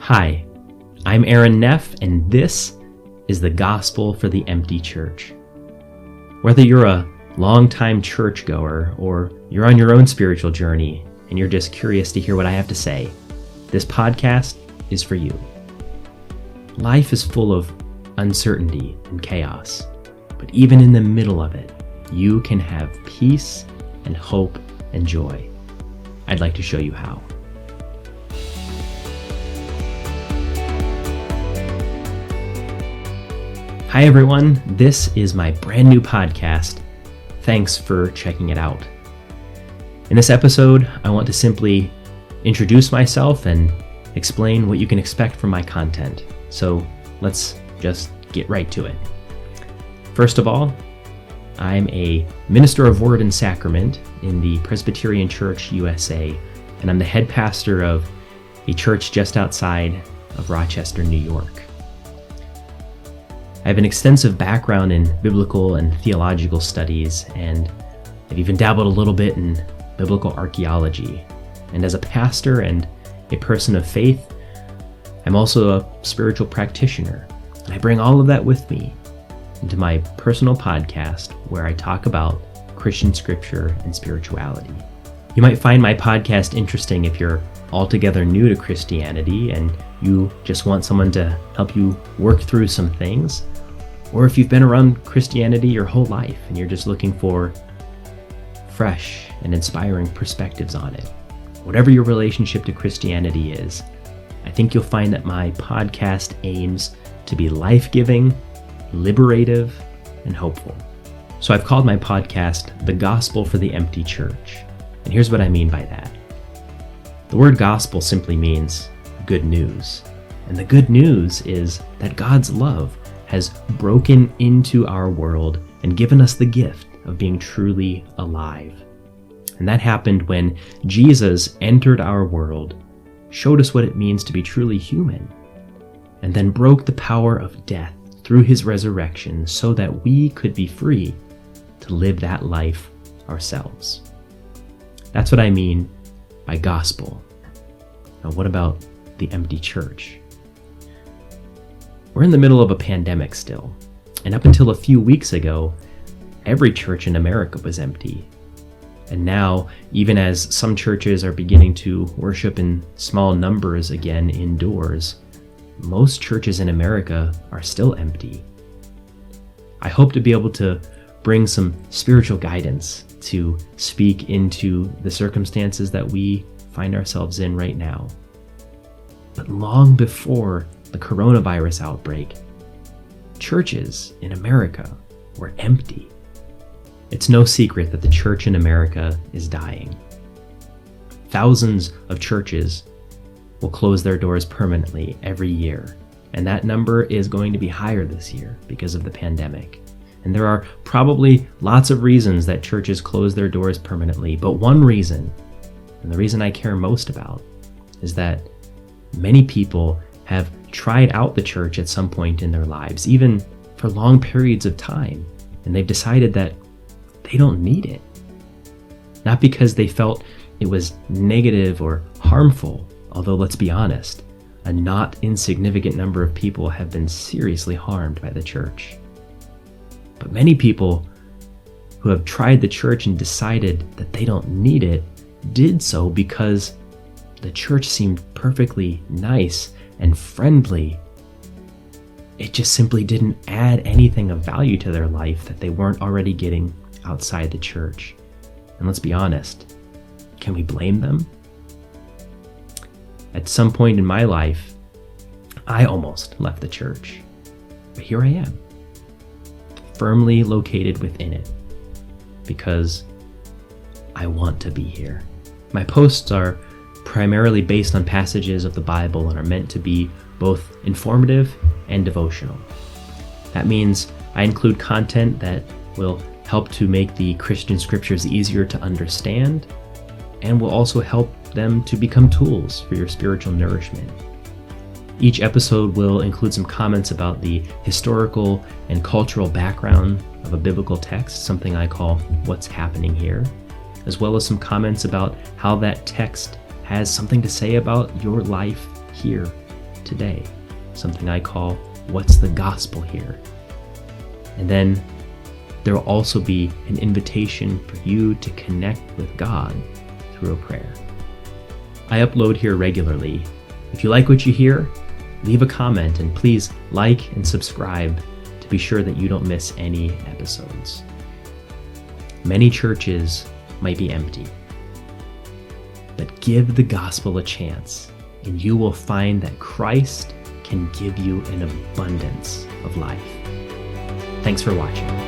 Hi, I'm Aaron Neff, and this is the Gospel for the Empty Church. Whether you're a longtime churchgoer or you're on your own spiritual journey and you're just curious to hear what I have to say, this podcast is for you. Life is full of uncertainty and chaos, but even in the middle of it, you can have peace and hope and joy. I'd like to show you how. Hi everyone, this is my brand new podcast. Thanks for checking it out. In this episode, I want to simply introduce myself and explain what you can expect from my content. So let's just get right to it. First of all, I'm a minister of Word and Sacrament in the Presbyterian Church USA, and I'm the head pastor of a church just outside of Rochester, New York. I have an extensive background in biblical and theological studies, and I've even dabbled a little bit in biblical archaeology. And as a pastor and a person of faith, I'm also a spiritual practitioner, and I bring all of that with me into my personal podcast where I talk about Christian scripture and spirituality. You might find my podcast interesting if you're altogether new to Christianity and you just want someone to help you work through some things, or if you've been around Christianity your whole life and you're just looking for fresh and inspiring perspectives on it. Whatever your relationship to Christianity is, I think you'll find that my podcast aims to be life-giving, liberative, and hopeful. So I've called my podcast The Gospel for the Empty Church. And here's what I mean by that. The word gospel simply means good news. And the good news is that God's love has broken into our world and given us the gift of being truly alive. And that happened when Jesus entered our world, showed us what it means to be truly human, and then broke the power of death through his resurrection so that we could be free to live that life ourselves. That's what I mean by gospel. Now, what about the empty church? We're in the middle of a pandemic still, and up until a few weeks ago, every church in America was empty. And now, even as some churches are beginning to worship in small numbers again indoors, most churches in America are still empty. I hope to be able to bring some spiritual guidance to speak into the circumstances that we find ourselves in right now. But long before the coronavirus outbreak, churches in America were empty. It's no secret that the church in America is dying. Thousands of churches will close their doors permanently every year, and that number is going to be higher this year because of the pandemic. And there are probably lots of reasons that churches close their doors permanently, but one reason, and the reason I care most about, is that many people have tried out the church at some point in their lives, even for long periods of time, and they've decided that they don't need it. Not because they felt it was negative or harmful, although let's be honest, a not insignificant number of people have been seriously harmed by the church. But many people who have tried the church and decided that they don't need it did so because the church seemed perfectly nice and friendly. It just simply didn't add anything of value to their life that they weren't already getting outside the church. And let's be honest, can we blame them? At some point in my life, I almost left the church, but here I am, firmly located within it, because I want to be here. My posts are primarily based on passages of the Bible and are meant to be both informative and devotional. That means I include content that will help to make the Christian scriptures easier to understand and will also help them to become tools for your spiritual nourishment. Each episode will include some comments about the historical and cultural background of a biblical text, something I call What's Happening Here, as well as some comments about how that text has something to say about your life here today, something I call What's the Gospel Here? And then there will also be an invitation for you to connect with God through a prayer. I upload here regularly. If you like what you hear, leave a comment and please like and subscribe to be sure that you don't miss any episodes. Many churches might be empty, but give the gospel a chance and you will find that Christ can give you an abundance of life. Thanks for watching.